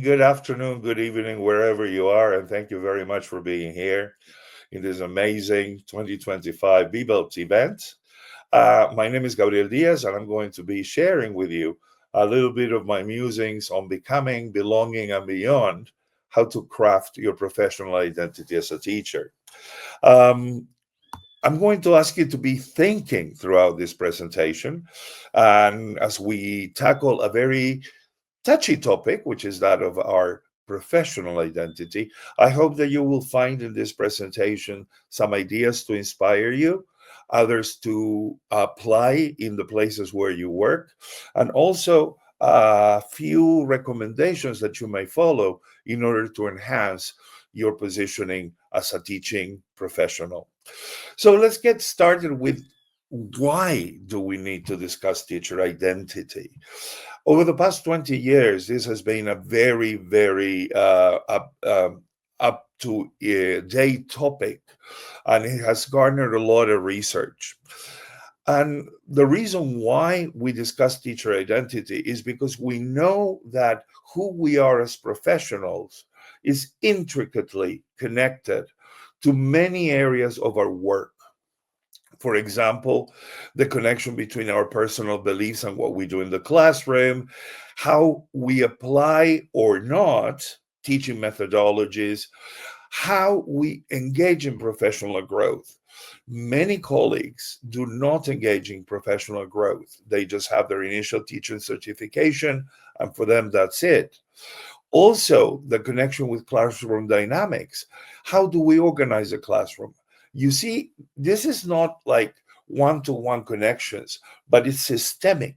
Good afternoon, good evening, wherever you are, and thank you very much for being here in this amazing 2025 BBELT event. My name is Gabriel Díaz, and I'm going to be sharing with you a little bit of my musings on becoming, belonging, and beyond, how to craft your professional identity as a teacher. Um, I'm going to ask you to be thinking throughout this presentation, and as we tackle a very touchy topic, which is that of our professional identity, I hope that you will find in this presentation some ideas to inspire you, others to apply in the places where you work, and also a few recommendations that you may follow in order to enhance your positioning as a teaching professional. So let's get started with why do we need to discuss teacher identity? Over the past 20 years, this has been a very, very up to date topic, and it has garnered a lot of research. And the reason why we discuss teacher identity is because we know that who we are as professionals is intricately connected to many areas of our work. For example, the connection between our personal beliefs and what we do in the classroom, how we apply or not teaching methodologies, how we engage in professional growth. Many colleagues do not engage in professional growth. They just have their initial teaching certification, and for them, that's it. Also, the connection with classroom dynamics. How do we organize a classroom? You see, this is not like one-to-one connections, but it's systemic.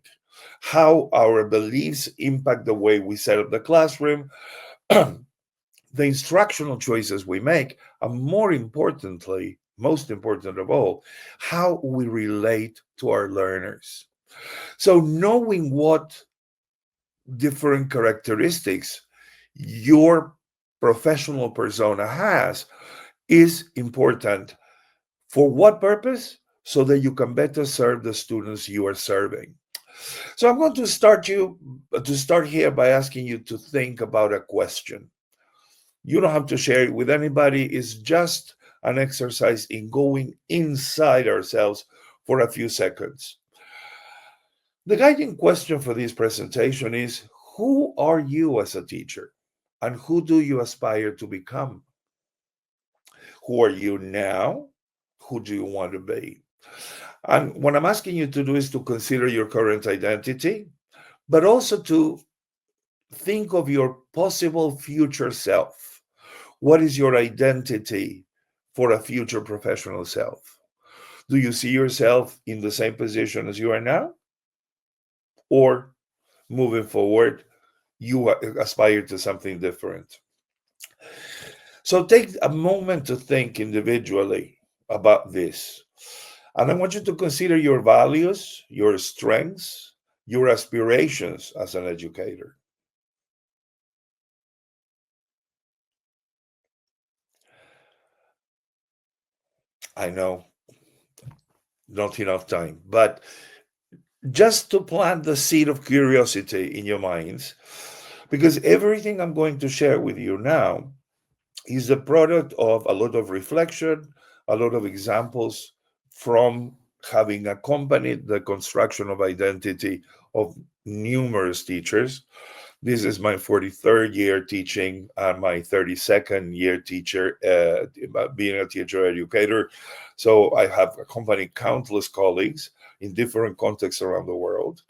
How our beliefs impact the way we set up the classroom, the instructional choices we make, and more importantly, most important of all, how we relate to our learners. So knowing what different characteristics your professional persona has is important. For what purpose? So that you can better serve the students you are serving. So I'm going to start here by asking you to think about a question. You don't have to share it with anybody. It's just an exercise in going inside ourselves for a few seconds. The guiding question for this presentation is, who are you as a teacher? And who do you aspire to become? Who are you now? Who do you want to be? And what I'm asking you to do is to consider your current identity, but also to think of your possible future self. What is your identity for a future professional self? Do you see yourself in the same position as you are now? Or moving forward, you aspire to something different? So take a moment to think individually about this. And I want you to consider your values, your strengths, your aspirations as an educator. I know, not enough time, but just to plant the seed of curiosity in your minds, because everything I'm going to share with you now is the product of a lot of reflection, a lot of examples from having accompanied the construction of identity of numerous teachers. This is my 43rd year teaching and my 32nd year teacher, being a teacher educator. So I have accompanied countless colleagues in different contexts around the world.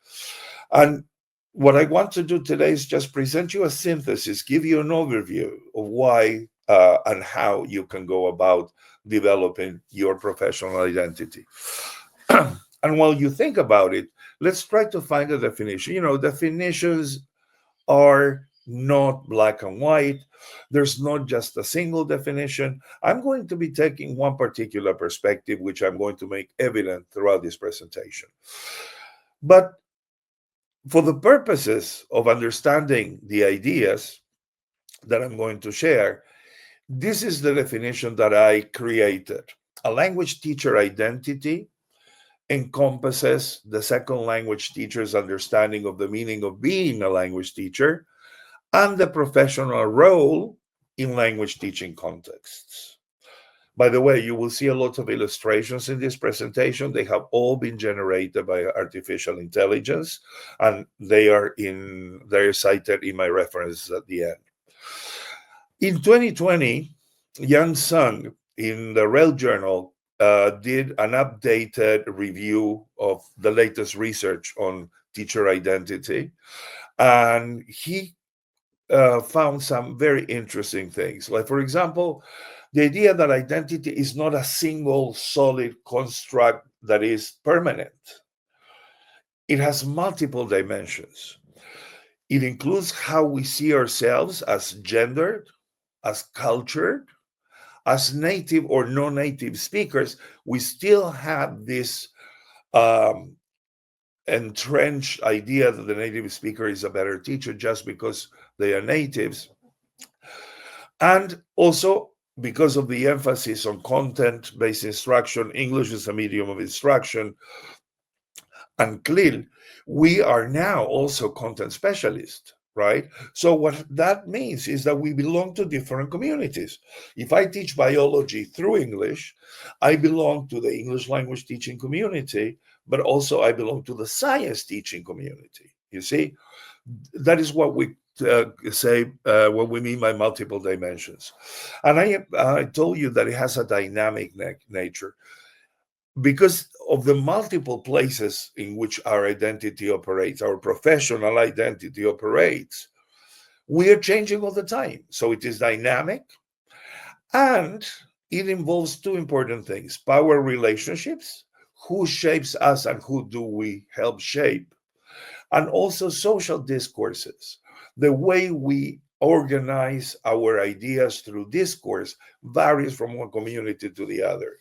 And what I want to do today is just present you a synthesis, give you an overview of why and how you can go about developing your professional identity. And while you think about it, let's try to find a definition. Definitions are not black and white. There's not just a single definition. I'm going to be taking one particular perspective, which I'm going to make evident throughout this presentation. But for the purposes of understanding the ideas that I'm going to share, this is the definition that I created. A language teacher identity encompasses the second language teacher's understanding of the meaning of being a language teacher and the professional role in language teaching contexts. By the way, you will see a lot of illustrations in this presentation. They have all been generated by artificial intelligence, and they're cited in my references at the end. In 2020, Yang Sung in the Rail Journal did an updated review of the latest research on teacher identity, and he found some very interesting things. Like, for example, the idea that identity is not a single solid construct that is permanent. It has multiple dimensions. It includes how we see ourselves as gendered, as cultured, as native or non-native speakers. We still have this entrenched idea that the native speaker is a better teacher just because they are natives. And also because of the emphasis on content-based instruction, English is a medium of instruction, and clearly, we are now also content specialists, right? So what that means is that we belong to different communities. If I teach biology through English, I belong to the English language teaching community, but also I belong to the science teaching community. You see, that is what we say what we mean by multiple dimensions. And I told you that it has a dynamic nature because of the multiple places in which our identity operates, our professional identity operates. We are changing all the time. So it is dynamic, and it involves two important things: power relationships, who shapes us and who do we help shape, and also social discourses. The way we organize our ideas through discourse varies from one community to the other.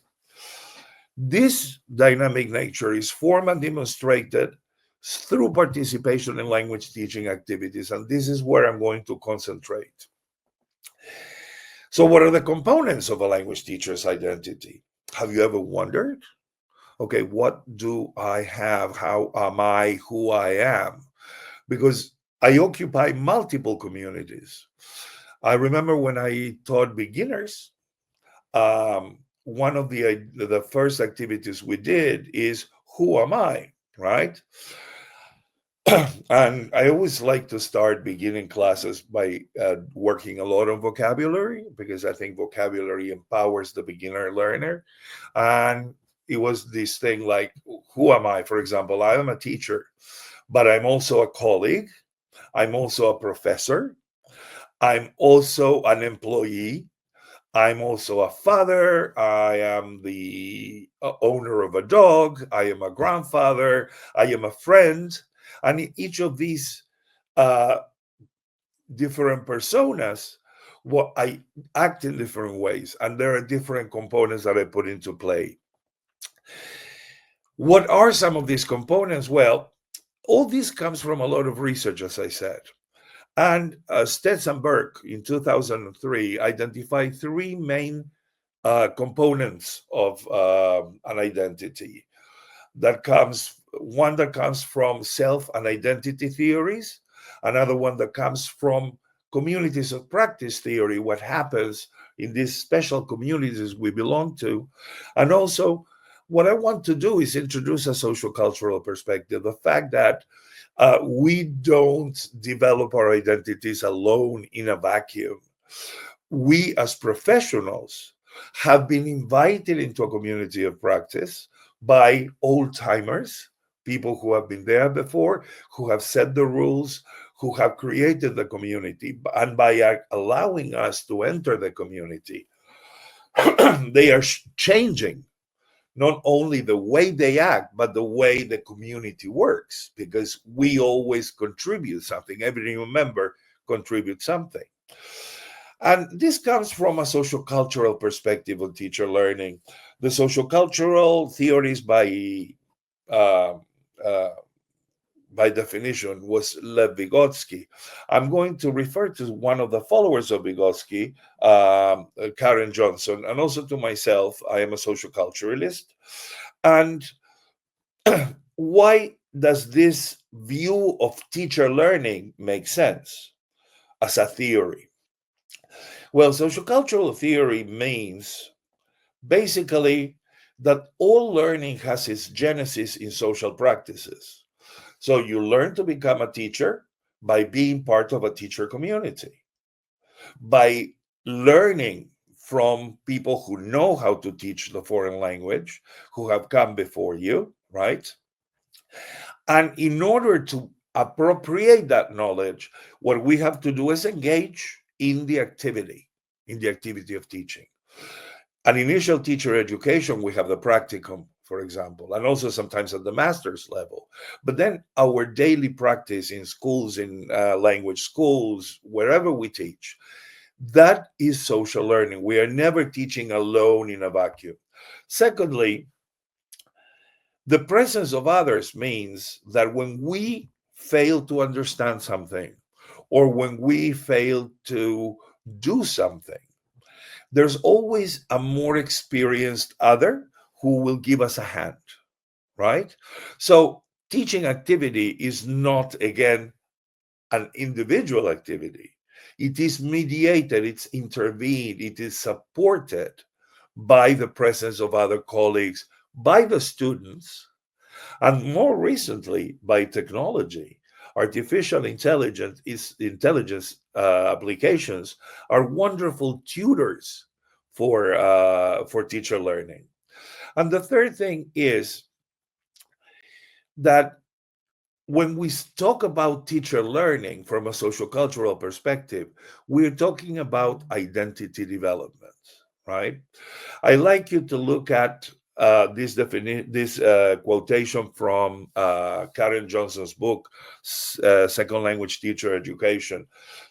This dynamic nature is formed and demonstrated through participation in language teaching activities, and this is where I'm going to concentrate. So, what are the components of a language teacher's identity? Have you ever wondered? Okay, what do I have? How am I who I am? Because I occupy multiple communities. I remember when I taught beginners, one of the first activities we did is who am I, right? And I always like to start beginning classes by working a lot on vocabulary, because I think vocabulary empowers the beginner learner. And it was this thing like, who am I? For example, I am a teacher, but I'm also a colleague. I'm also a professor. I'm also an employee. I'm also a father. I am the owner of a dog. I am a grandfather. I am a friend. And each of these different personas, I act in different ways. And there are different components that I put into play. What are some of these components? Well, all this comes from a lot of research, as I said. And Stetson-Burke in 2003 identified three main components of an identity. One that comes from self and identity theories, another one that comes from communities of practice theory, what happens in these special communities we belong to. And also, what I want to do is introduce a social cultural perspective, the fact that we don't develop our identities alone in a vacuum. We as professionals have been invited into a community of practice by old timers, people who have been there before, who have set the rules, who have created the community. And by allowing us to enter the community, they are changing not only the way they act, but the way the community works, because we always contribute something. Every new member contributes something. And this comes from a social cultural perspective on teacher learning. The social cultural theories uh, uh, by definition was Lev Vygotsky. I'm going to refer to one of the followers of Vygotsky, Karen Johnson, and also to myself. I am a social culturalist. And why does this view of teacher learning make sense? as a theory? Well, sociocultural theory means basically that all learning has its genesis in social practices. So you learn to become a teacher by being part of a teacher community, by learning from people who know how to teach the foreign language, who have come before you, right? And in order to appropriate that knowledge, what we have to do is engage in the activity of teaching. An initial teacher education, we have the practicum, for example, and also sometimes at the master's level. But then our daily practice in schools, in language schools, wherever we teach, that is social learning. We are never teaching alone in a vacuum. Secondly, the presence of others means that when we fail to understand something or when we fail to do something, there's always a more experienced other who will give us a hand, right? So teaching activity is not, again, an individual activity. It is mediated, it's intervened, it is supported by the presence of other colleagues, by the students, and more recently by technology. Artificial intelligence applications are wonderful tutors for teacher learning. And the third thing is that when we talk about teacher learning from a sociocultural perspective, we're talking about identity development, right? I like you to look at this quotation from Karen Johnson's book, Second Language Teacher Education,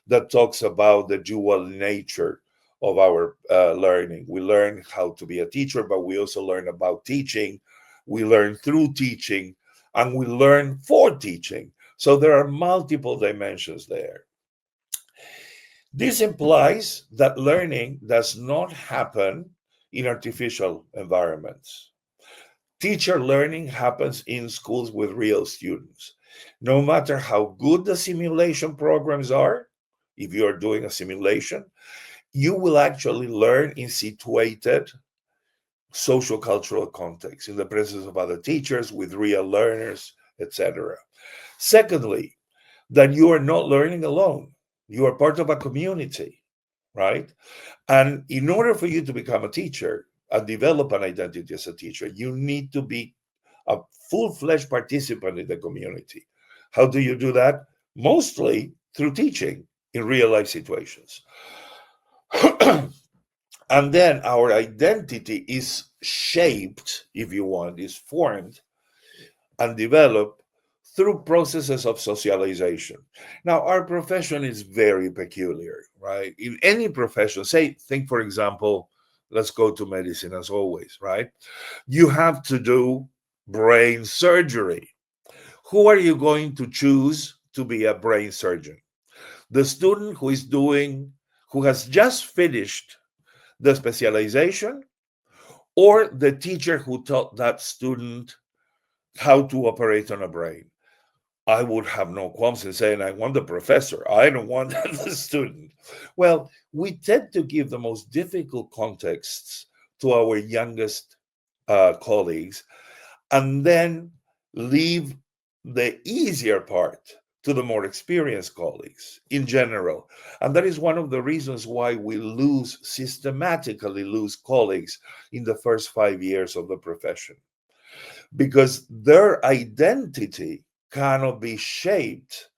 that talks about the dual nature of our learning. We learn how to be a teacher, but we also learn about teaching. We learn through teaching, and we learn for teaching. So there are multiple dimensions there. This implies that learning does not happen in artificial environments. Teacher learning happens in schools with real students. No matter how good the simulation programs are, if you are doing a simulation, you will actually learn in situated social cultural context, in the presence of other teachers, with real learners, etc. Secondly, that you are not learning alone. You are part of a community, right? And in order for you to become a teacher and develop an identity as a teacher, you need to be a full-fledged participant in the community. How do you do that? Mostly through teaching in real-life situations. And then our identity is shaped, if you want, is formed and developed through processes of socialization. Now, our profession is very peculiar, right? In any profession, think for example, let's go to medicine as always, right? You have to do brain surgery. Who are you going to choose to be a brain surgeon? The student who has just finished the specialization, or the teacher who taught that student how to operate on a brain? I would have no qualms in saying I want the professor. I don't want the student. Well, we tend to give the most difficult contexts to our youngest colleagues and then leave the easier part to the more experienced colleagues in general. And that is one of the reasons why we systematically lose colleagues in the first 5 years of the profession, because their identity cannot be shaped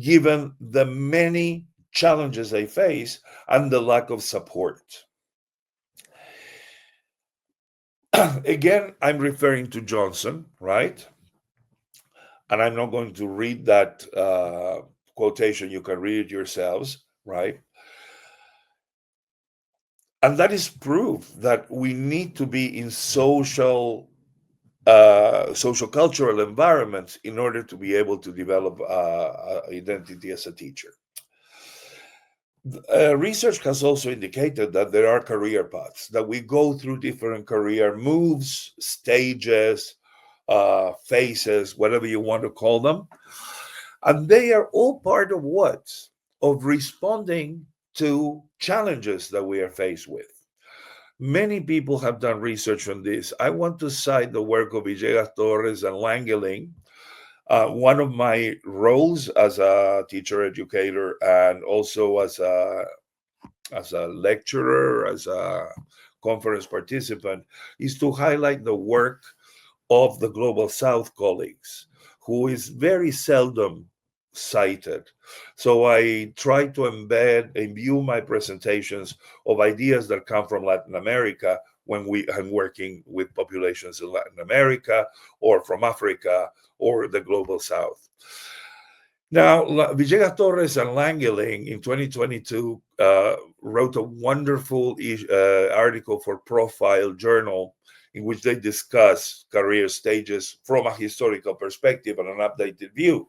given the many challenges they face and the lack of support. Again, I'm referring to Johnson, right? And I'm not going to read that quotation. You can read it yourselves, right? And that is proof that we need to be in social cultural environments in order to be able to develop identity as a teacher. Research has also indicated that there are career paths, that we go through different career moves, stages, phases, whatever you want to call them. And they are all part of what? of responding to challenges that we are faced with. Many people have done research on this. I want to cite the work of Villegas Torres and Langeling. One of my roles as a teacher educator and also as a lecturer, as a conference participant, is to highlight the work of the Global South colleagues, who is very seldom cited. So I try to imbue my presentations of ideas that come from Latin America when I'm working with populations in Latin America or from Africa or the Global South. Now, Villegas Torres and Langeling in 2022 wrote a wonderful article for Profile Journal in which they discuss career stages from a historical perspective and an updated view.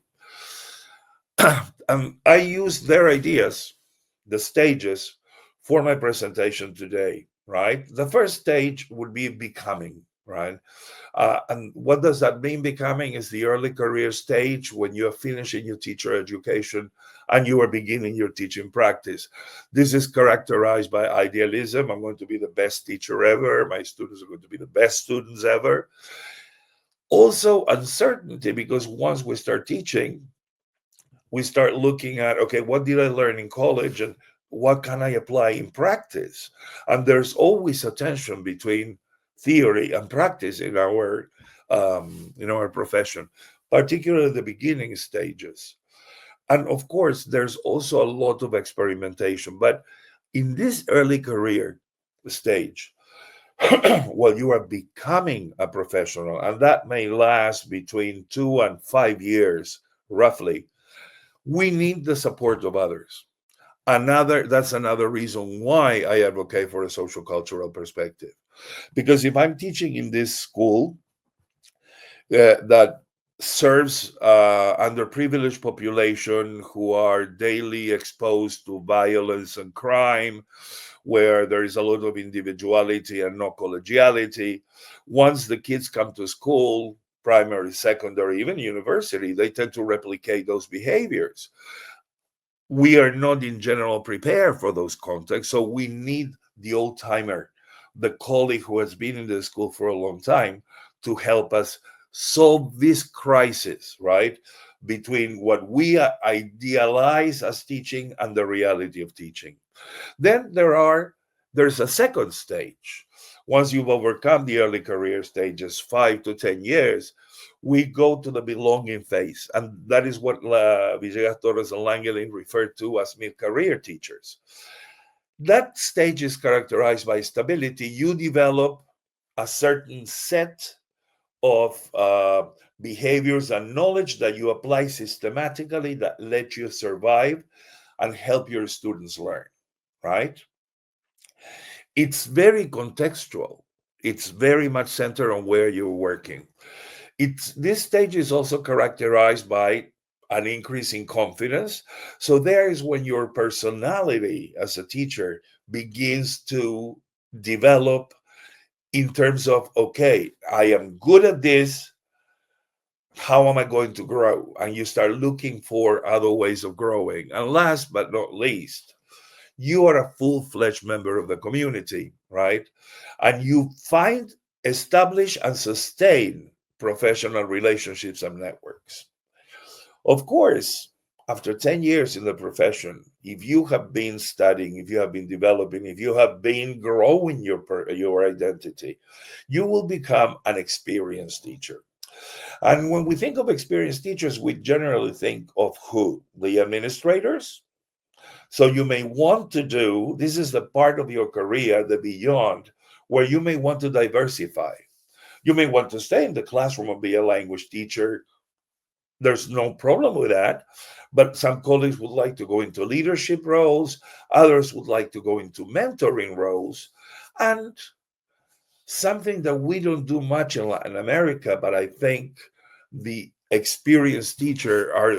And I used their ideas, the stages, for my presentation today, right? The first stage would be becoming, right? And what does that mean? Becoming is the early career stage when you are finishing your teacher education and you are beginning your teaching practice. This is characterized by idealism. I'm going to be the best teacher ever. My students are going to be the best students ever. Also uncertainty, because once we start teaching, we start looking at, okay, what did I learn in college and what can I apply in practice? And there's always a tension between theory and practice in our profession, particularly the beginning stages. And of course, there's also a lot of experimentation. But in this early career stage, while you are becoming a professional, and that may last between 2 and 5 years, roughly, we need the support of others. That's another reason why I advocate for a social cultural perspective. Because if I'm teaching in this school that serves underprivileged population who are daily exposed to violence and crime, where there is a lot of individuality and no collegiality, once the kids come to school, primary, secondary, even university, they tend to replicate those behaviors. We are not in general prepared for those contexts, so we need the old timer, the colleague who has been in the school for a long time, to help us solve this crisis, right, between what we idealize as teaching and the reality of teaching. Then there's a second stage. Once you've overcome the early career stages, 5 to 10 years, we go to the belonging phase. And that is what Villegas Torres and Langeling referred to as mid-career teachers. That stage is characterized by stability. You develop a certain set of behaviors and knowledge that you apply systematically that let you survive and help your students learn, right? It's very contextual. It's very much centered on where you're working. This stage is also characterized by an increase in confidence. So there is when your personality as a teacher begins to develop in terms of, okay, I am good at this. How am I going to grow? And you start looking for other ways of growing. And last but not least, you are a full-fledged member of the community, right? And you establish and sustain professional relationships and networks. Of course, after 10 years in the profession, if you have been studying, if you have been developing, if you have been growing your identity, you will become an experienced teacher. And when we think of experienced teachers, we generally think of who? The administrators. So you may want to do, this is the part of your career, the beyond, where you may want to diversify. You may want to stay in the classroom and be a language teacher. There's no problem with that. But some colleagues would like to go into leadership roles. Others would like to go into mentoring roles. And something that we don't do much in Latin America, but I think the experienced teachers are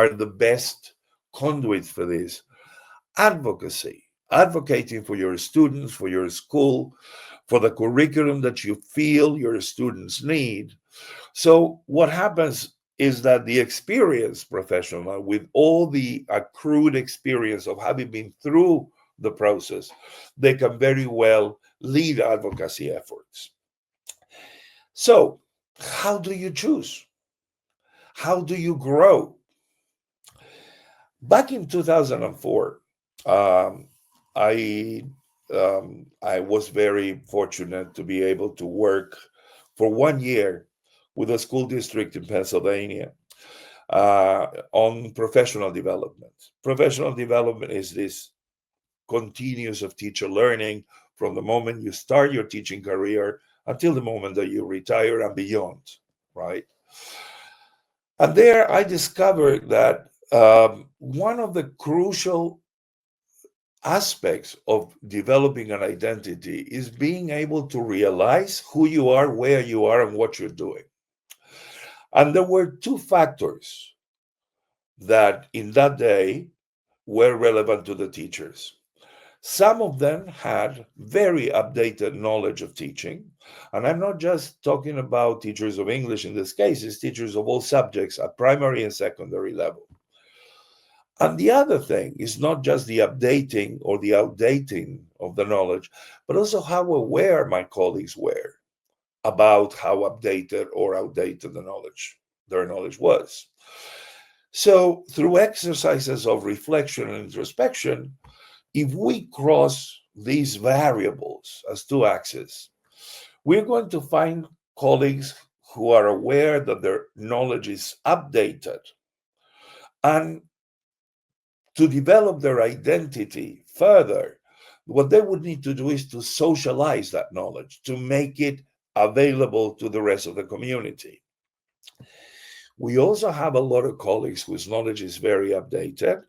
the best conduits for this: advocacy, advocating for your students, for your school, for the curriculum that you feel your students need. So what happens is that the experienced professional, with all the accrued experience of having been through the process, they can very well lead advocacy efforts. So, how do you choose? How do you grow? Back in 2004, um, I I was very fortunate to be able to work for 1 year with a school district in Pennsylvania on professional development. Professional development is this continuous of teacher learning from the moment you start your teaching career until the moment that you retire and beyond, right? And there I discovered that one of the crucial aspects of developing an identity is being able to realize who you are, where you are, and what you're doing. And there were two factors that in that day were relevant to the teachers. Some of them had very updated knowledge of teaching. And I'm not just talking about teachers of English in this case, it's teachers of all subjects at primary and secondary level. And the other thing is not just the updating or the outdating of the knowledge, but also how aware my colleagues were about how updated or outdated their knowledge was. So through exercises of reflection and introspection, if we cross these variables as two axes, we're going to find colleagues who are aware that their knowledge is updated. And to develop their identity further, what they would need to do is to socialize that knowledge, to make it available to the rest of the community. We also have a lot of colleagues whose knowledge is very updated,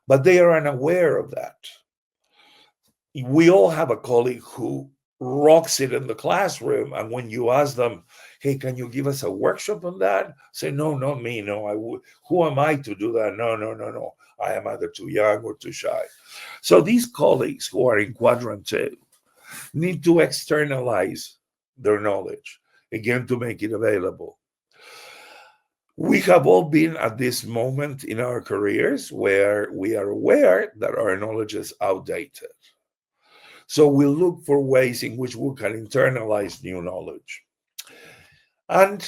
but they are unaware of that. We all have a colleague who rocks it in the classroom, and when you ask them, hey, can you give us a workshop on that? Say, no, not me. No, who am I to do that? No. I am either too young or too shy. So these colleagues who are in quadrant 2 need to externalize their knowledge, again, to make it available. We have all been at this moment in our careers where we are aware that our knowledge is outdated. So we look for ways in which we can internalize new knowledge. And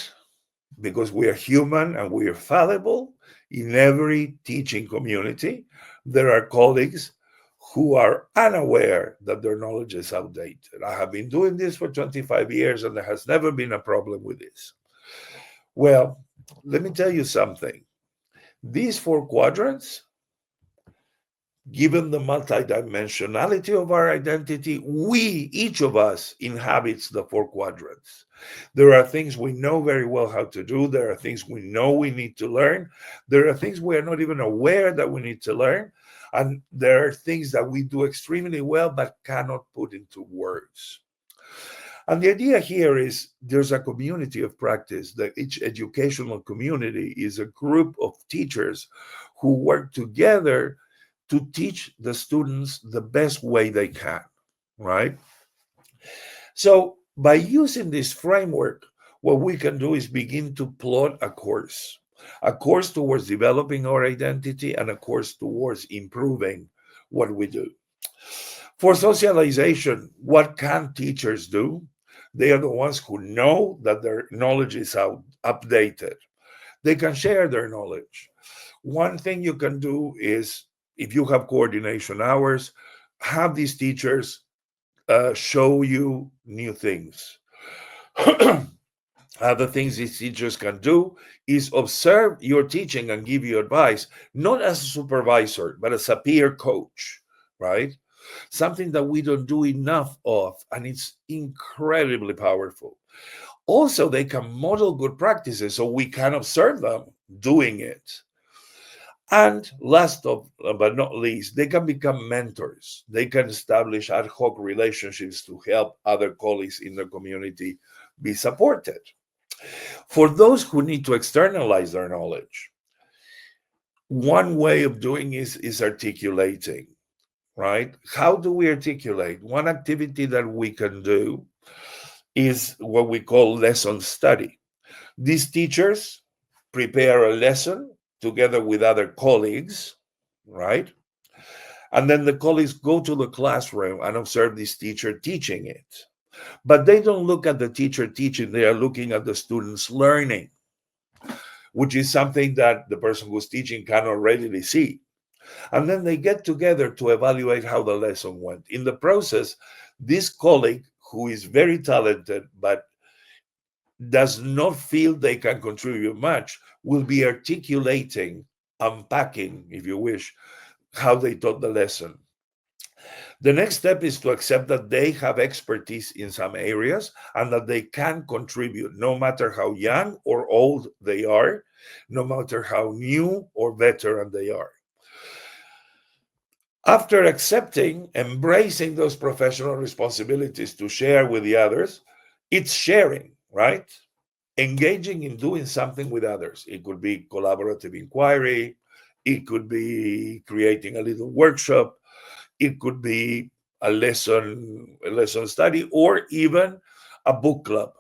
because we are human and we are fallible, in every teaching community, there are colleagues who are unaware that their knowledge is outdated. I have been doing this for 25 years and there has never been a problem with this. Well, let me tell you something. These 4 quadrants, given the multidimensionality of our identity, each of us, inhabits the 4 quadrants. There are things we know very well how to do. There are things we know we need to learn. There are things we are not even aware that we need to learn. And there are things that we do extremely well but cannot put into words. And the idea here is there's a community of practice, that each educational community is a group of teachers who work together to teach the students the best way they can, right? So by using this framework, what we can do is begin to plot a course towards developing our identity and a course towards improving what we do. For socialization, what can teachers do? They are the ones who know that their knowledge is updated. They can share their knowledge. One thing you can do is, if you have coordination hours, have these teachers show you new things. Other things these teachers can do is observe your teaching and give you advice, not as a supervisor, but as a peer coach, right? Something that we don't do enough of, and it's incredibly powerful. Also, they can model good practices so we can observe them doing it. And last but not least, they can become mentors. They can establish ad hoc relationships to help other colleagues in the community be supported. For those who need to externalize their knowledge, one way of doing is articulating, right? How do we articulate? One activity that we can do is what we call lesson study. These teachers prepare a lesson together with other colleagues, right? And then the colleagues go to the classroom and observe this teacher teaching it. But they don't look at the teacher teaching, they are looking at the students learning, which is something that the person who's teaching cannot readily see. And then they get together to evaluate how the lesson went. In the process, this colleague, who is very talented but does not feel they can contribute much, will be articulating, unpacking, if you wish, how they taught the lesson. The next step is to accept that they have expertise in some areas and that they can contribute, no matter how young or old they are, no matter how new or veteran they are. After accepting, embracing those professional responsibilities to share with the others, it's sharing, right? Engaging in doing something with others. It could be collaborative inquiry, it could be creating a little workshop, it could be a lesson study, or even a book club.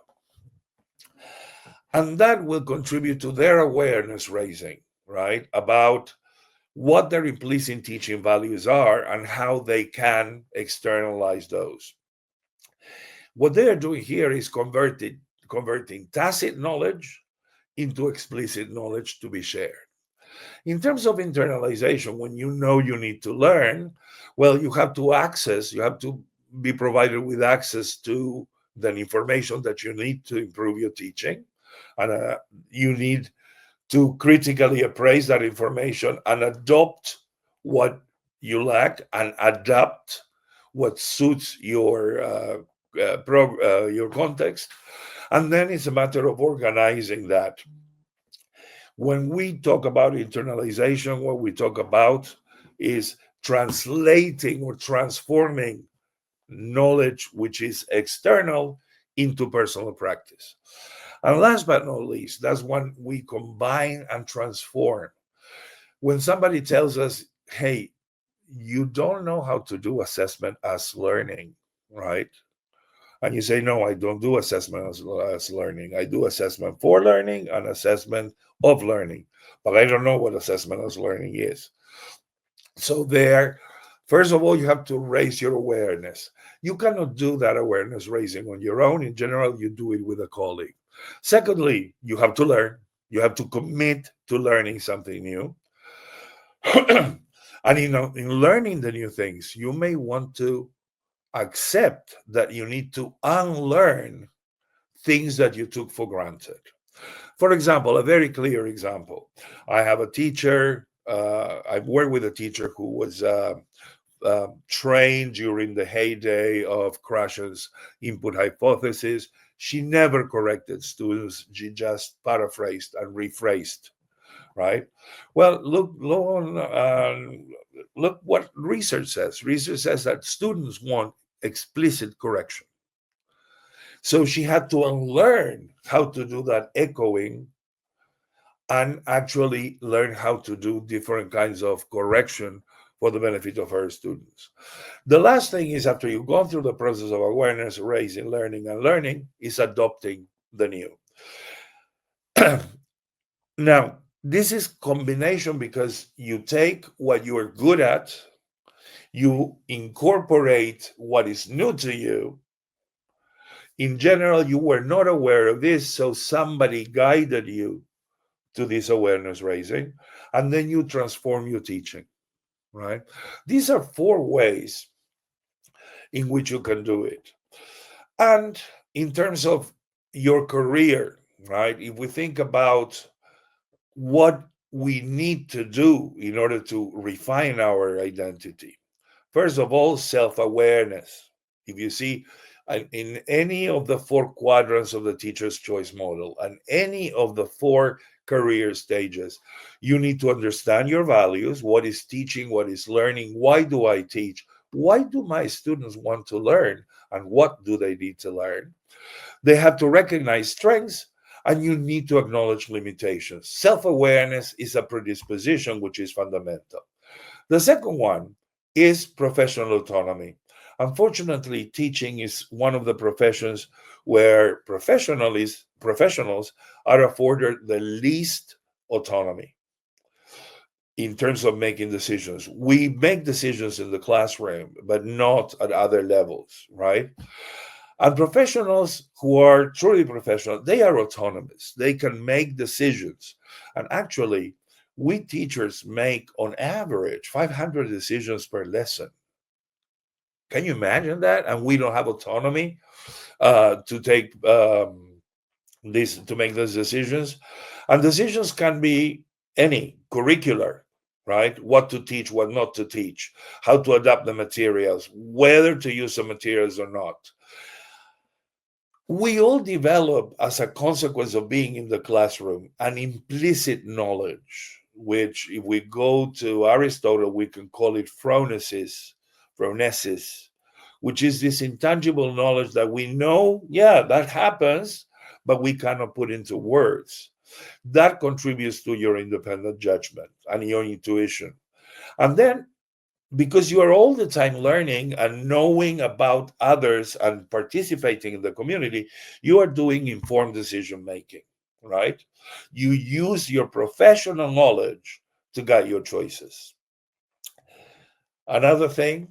And that will contribute to their awareness raising, right? About what their implicit teaching values are and how they can externalize those. What they are doing here is converting tacit knowledge into explicit knowledge to be shared. In terms of internalization, when you know you need to learn, well, you have to be provided with access to the information that you need to improve your teaching. And you need to critically appraise that information and adopt what you lack and adapt what suits your context. And then it's a matter of organizing that. When we talk about internalization, what we talk about is translating or transforming knowledge which is external into personal practice. And last but not least, that's when we combine and transform. When somebody tells us, hey, you don't know how to do assessment as learning, right? And you say, no, I don't do assessment as learning. I do assessment for learning and assessment of learning, but I don't know what assessment as learning is. So there, first of all, you have to raise your awareness. You cannot do that awareness raising on your own. In general, you do it with a colleague. Secondly, you have to learn. You have to commit to learning something new. And in learning the new things, you may want to accept that you need to unlearn things that you took for granted. For example, a very clear example. I have a teacher, I've worked with a teacher who was trained during the heyday of Krashen's input hypothesis. She never corrected students. She just paraphrased and rephrased, right? Well, look what research says. Research says that students want explicit correction. So she had to unlearn how to do that echoing and actually learn how to do different kinds of correction for the benefit of her students. The last thing is, after you've gone through the process of awareness, raising, learning, and learning, is adopting the new. Now, this is combination because you take what you are good at, you incorporate what is new to you. In general, you were not aware of this, so somebody guided you to this awareness raising, and then you transform your teaching, right? These are 4 ways in which you can do it. And in terms of your career, right, if we think about what we need to do in order to refine our identity, first of all, self-awareness. If you see, in any of the 4 quadrants of the teacher's choice model and any of the 4 career stages, you need to understand your values. What is teaching? What is learning? Why do I teach? Why do my students want to learn? And what do they need to learn? They have to recognize strengths, and you need to acknowledge limitations. Self-awareness is a predisposition which is fundamental. The second one is professional autonomy. Unfortunately, teaching is one of the professions where professionals are afforded the least autonomy in terms of making decisions. We make decisions in the classroom, but not at other levels, right? And professionals who are truly professional, they are autonomous. They can make decisions. And actually, we teachers make, on average, 500 decisions per lesson. Can you imagine that? And we don't have autonomy to take to make those decisions. And decisions can be any curricular, right? What to teach, what not to teach, how to adapt the materials, whether to use the materials or not. We all develop, as a consequence of being in the classroom, an implicit knowledge, which, if we go to Aristotle, we can call it phronesis, which is this intangible knowledge that we know, yeah, that happens, but we cannot put into words. That contributes to your independent judgment and your intuition. And then, because you are all the time learning and knowing about others and participating in the community, you are doing informed decision making, right? You use your professional knowledge to guide your choices. Another thing,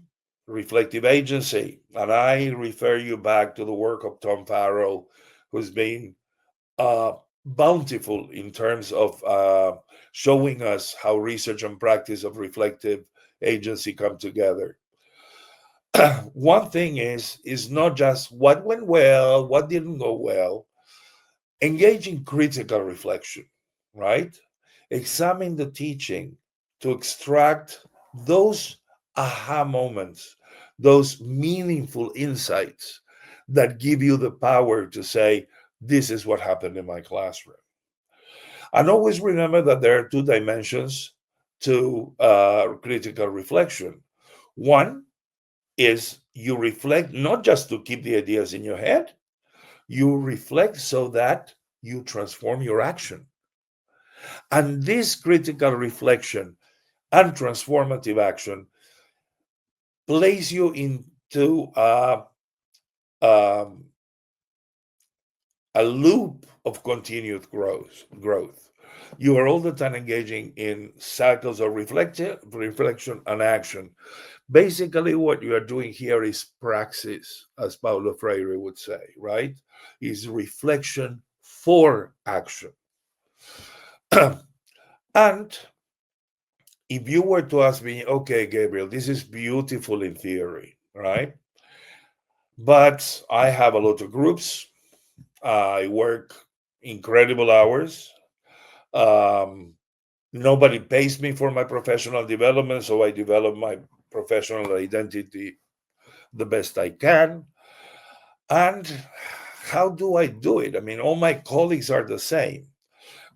reflective agency. And I refer you back to the work of Tom Farrell, who's been bountiful in terms of showing us how research and practice of reflective agency come together. One thing is not just what went well, what didn't go well. Engage in critical reflection, right? Examine the teaching to extract those aha moments, those meaningful insights that give you the power to say, this is what happened in my classroom. And always remember that there are two dimensions to critical reflection. One is you reflect not just to keep the ideas in your head, you reflect so that you transform your action. And this critical reflection and transformative action place you into a loop of continued growth. You are all the time engaging in cycles of reflection and action. Basically, what you are doing here is praxis, as Paulo Freire would say, right? Is reflection for action. And if you were to ask me, okay, Gabriel, this is beautiful in theory, right? But I have a lot of groups. I work incredible hours. Nobody pays me for my professional development, so I develop my professional identity the best I can. And how do I do it? I mean, all my colleagues are the same.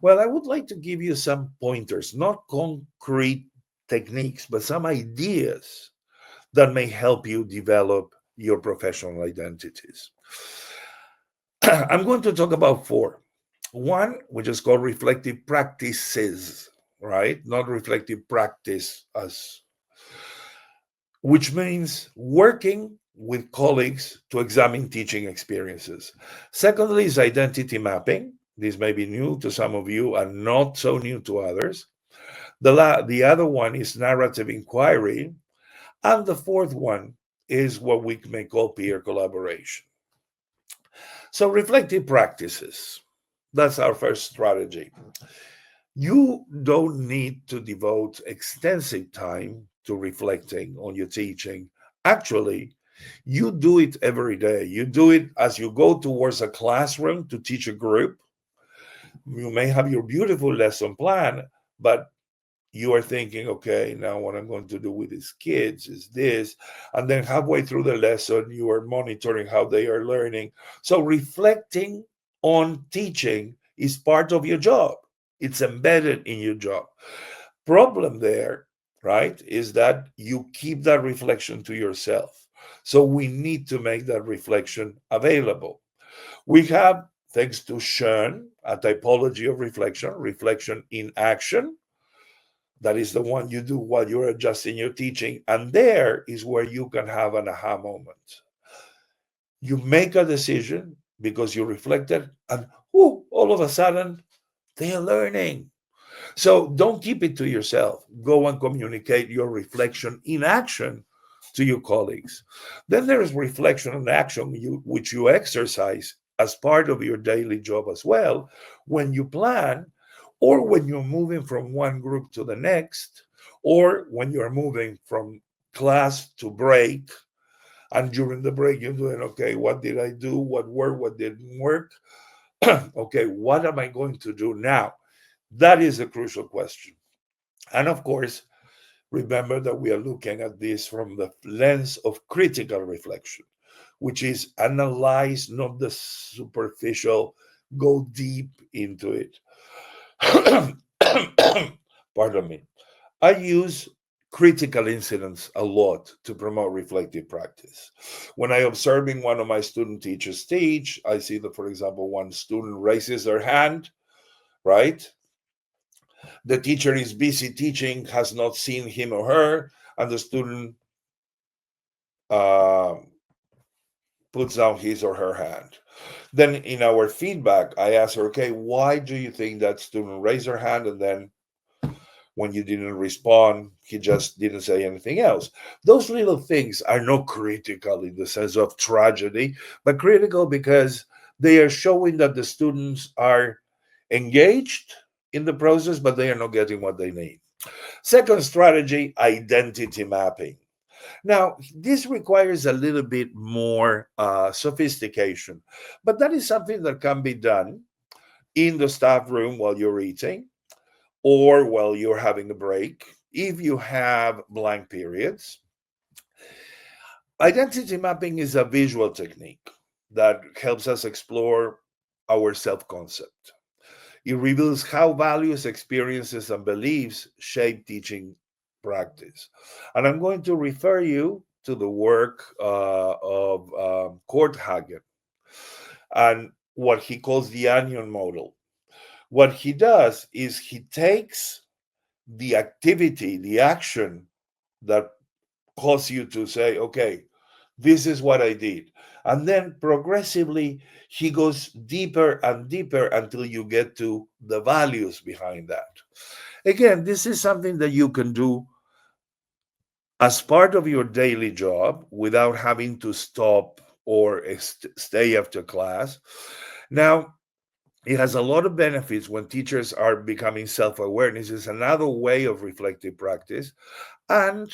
Well, I would like to give you some pointers, not concrete techniques, but some ideas that may help you develop your professional identities. I'm going to talk about four. One, which is called reflective practices, right? Not reflective practice, which means working with colleagues to examine teaching experiences. Secondly, is identity mapping. This may be new to some of you and not so new to others. The other one is narrative inquiry. And the fourth one is what we may call peer collaboration. So reflective practices, that's our first strategy. You don't need to devote extensive time to reflecting on your teaching. Actually, you do it every day. You do it as you go towards a classroom to teach a group. You may have your beautiful lesson plan, but you are thinking, okay, now what I'm going to do with these kids is this. And then halfway through the lesson, you are monitoring how they are learning. So reflecting on teaching is part of your job. It's embedded in your job. Problem there, right, is that you keep that reflection to yourself. So we need to make that reflection available. We have, thanks to Schoen, a typology of reflection in action. That is the one you do while you're adjusting your teaching. And there is where you can have an aha moment. You make a decision because you reflected, and all of a sudden, they are learning. So don't keep it to yourself. Go and communicate your reflection in action to your colleagues. Then there is reflection and action, which you exercise as part of your daily job as well when you plan, or when you're moving from one group to the next, or when you're moving from class to break. And during the break, you're doing, okay, what did I do? What worked? What didn't work? Okay, what am I going to do now? That is a crucial question. And of course, remember that we are looking at this from the lens of critical reflection, which is analyze, not the superficial, go deep into it. Pardon me. I use critical incidents a lot to promote reflective practice. When I observing one of my student teachers teach, I see that, for example, one student raises their hand, right? The teacher is busy teaching, has not seen him or her, and the student uh, puts down his or her hand. Then in our feedback, I ask her, okay, why do you think that student raised their hand? And then when you didn't respond, he just didn't say anything else. Those little things are not critical in the sense of tragedy, but critical because they are showing that the students are engaged in the process, but they are not getting what they need. Second strategy, identity mapping. Now, this requires a little bit more sophistication, but that is something that can be done in the staff room while you're eating or while you're having a break, if you have blank periods. Identity mapping is a visual technique that helps us explore our self concept. It reveals how values, experiences, and beliefs shape teaching practice. And I'm going to refer you to the work of Kurt Hagen and what he calls the onion model. What he does is he takes the activity, the action that cause you to say, okay, this is what I did. And then progressively, he goes deeper and deeper until you get to the values behind that. Again, this is something that you can do as part of your daily job without having to stop or stay after class. Now, it has a lot of benefits when teachers are becoming self-awareness. It's another way of reflective practice. And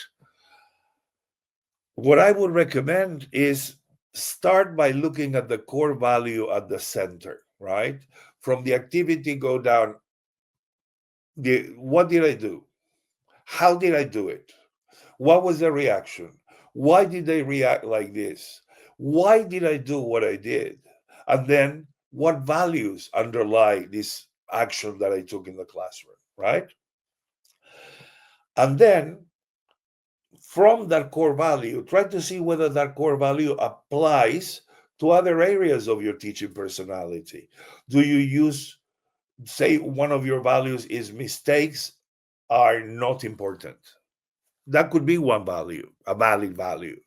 what I would recommend is start by looking at the core value at the center, right? From the activity, go down. What did I do? How did I do it? What was the reaction? Why did they react like this? Why did I do what I did? And then what values underlie this action that I took in the classroom, right? And then from that core value, try to see whether that core value applies to other areas of your teaching personality. Do you use, say, one of your values is mistakes are not important? That could be one value, a valid value.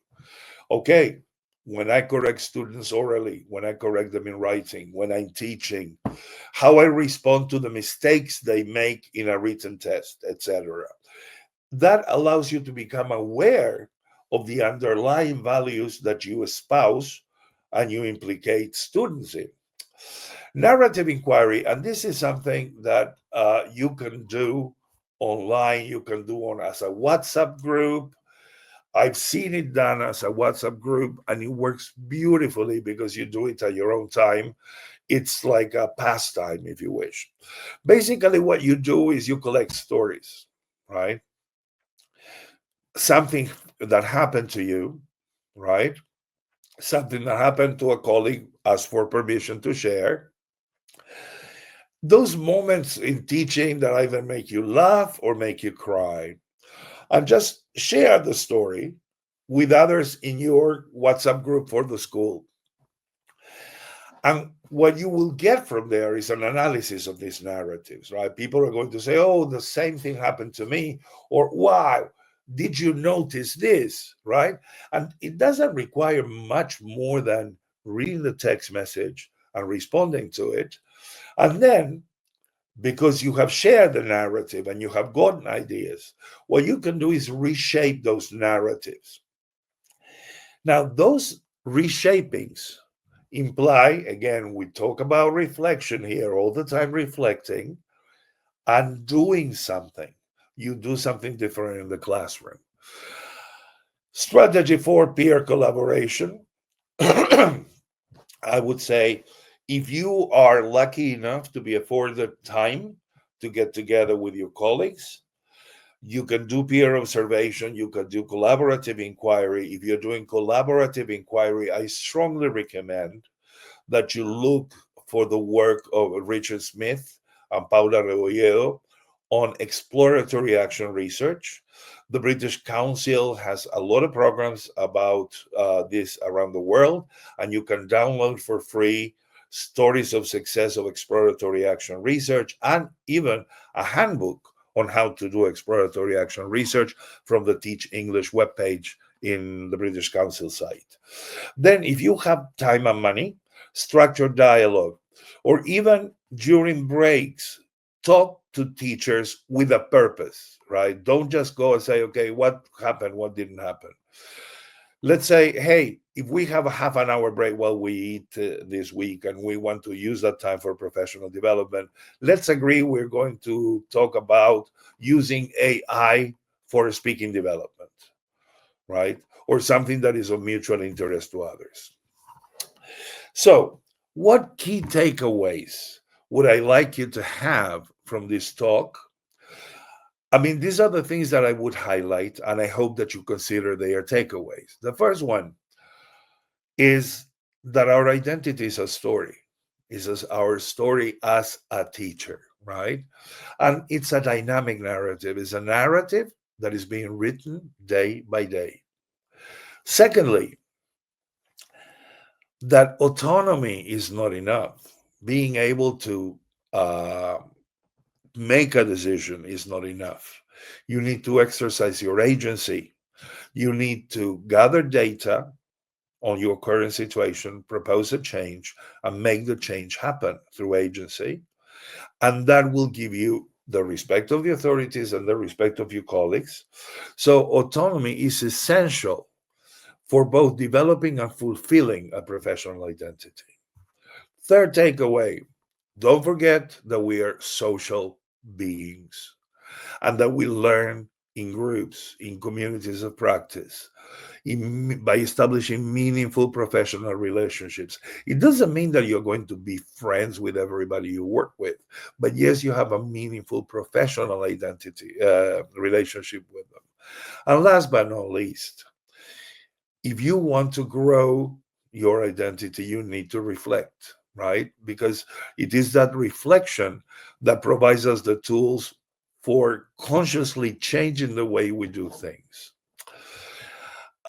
Okay, when I correct students orally, when I correct them in writing, when I'm teaching, how I respond to the mistakes they make in a written test, etc. That allows you to become aware of the underlying values that you espouse and you implicate students in. Narrative inquiry, and this is something that you can do online, you can do on as a WhatsApp group. I've seen it done as a WhatsApp group, and it works beautifully because you do it at your own time. It's like a pastime, if you wish. Basically, what you do is you collect stories, right? Something that happened to you, right? Something that happened to a colleague, ask for permission to share. Those moments in teaching that either make you laugh or make you cry. And just share the story with others in your WhatsApp group for the school. And what you will get from there is an analysis of these narratives, right? People are going to say, oh, the same thing happened to me, or wow, did you notice this, right? And it doesn't require much more than reading the text message and responding to it. And then because you have shared the narrative and you have gotten ideas. What you can do is reshape those narratives. Now, those reshapings imply, again, we talk about reflection here all the time, reflecting and doing something. You do something different in the classroom. Strategy for peer collaboration. I would say if you are lucky enough to be afforded time to get together with your colleagues, you can do peer observation, you can do collaborative inquiry. If you're doing collaborative inquiry, I strongly recommend that you look for the work of Richard Smith and Paula Rebolledo on exploratory action research. The British Council has a lot of programs about this around the world, and you can download for free stories of success of exploratory action research and even a handbook on how to do exploratory action research from the Teach English webpage in the British Council site. Then, if you have time and money, structured dialogue, or even during breaks, talk to teachers with a purpose, right? Don't just go and say, okay, what happened, what didn't happen. Let's say, hey, if we have a half an hour break while we eat this week and we want to use that time for professional development, let's agree we're going to talk about using AI for speaking development, right? Or something that is of mutual interest to others. So, what key takeaways would I like you to have from this talk? I mean, these are the things that I would highlight, and I hope that you consider they are takeaways. The first one is that our identity is a story, is our story as a teacher, right? And it's a dynamic narrative, it's a narrative that is being written day by day. Secondly, that autonomy is not enough. Being able to make a decision is not enough. You need to exercise your agency. You need to gather data on your current situation, propose a change, and make the change happen through agency. And that will give you the respect of the authorities and the respect of your colleagues. So, autonomy is essential for both developing and fulfilling a professional identity. Third takeaway, don't forget that we are social beings and that we learn in groups, in communities of practice, by establishing meaningful professional relationships. It doesn't mean that you're going to be friends with everybody you work with, but yes, you have a meaningful professional identity relationship with them. And last but not least, if you want to grow your identity, you need to reflect, right? Because it is that reflection that provides us the tools for consciously changing the way we do things.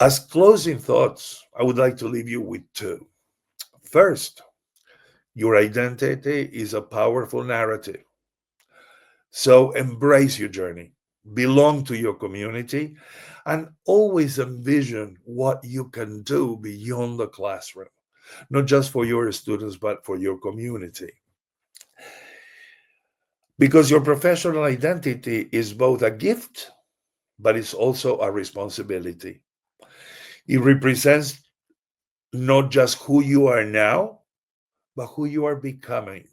As closing thoughts, I would like to leave you with two. First, your identity is a powerful narrative. So embrace your journey, belong to your community, and always envision what you can do beyond the classroom, not just for your students, but for your community. Because your professional identity is both a gift, but it's also a responsibility. It represents not just who you are now, but who you are becoming.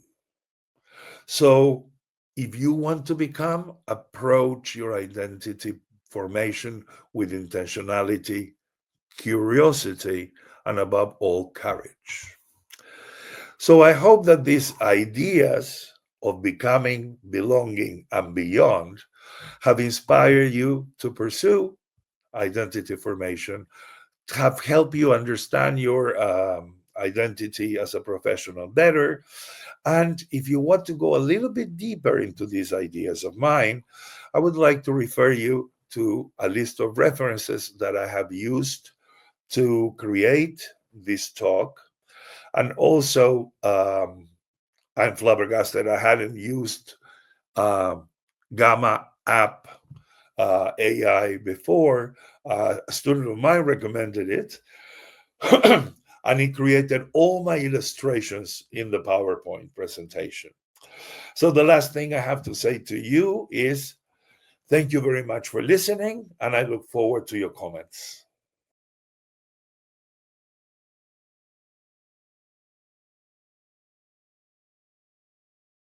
So, if you want to become, approach your identity formation with intentionality, curiosity, and above all, courage. So, I hope that these ideas of becoming, belonging, and beyond have inspired you to pursue identity formation, have helped you understand your identity as a professional better. And if you want to go a little bit deeper into these ideas of mine, I would like to refer you to a list of references that I have used to create this talk. And also, I'm flabbergasted I hadn't used Gamma app AI before. A student of mine recommended it. And it created all my illustrations in the PowerPoint presentation. So the last thing I have to say to you is thank you very much for listening, and I look forward to your comments.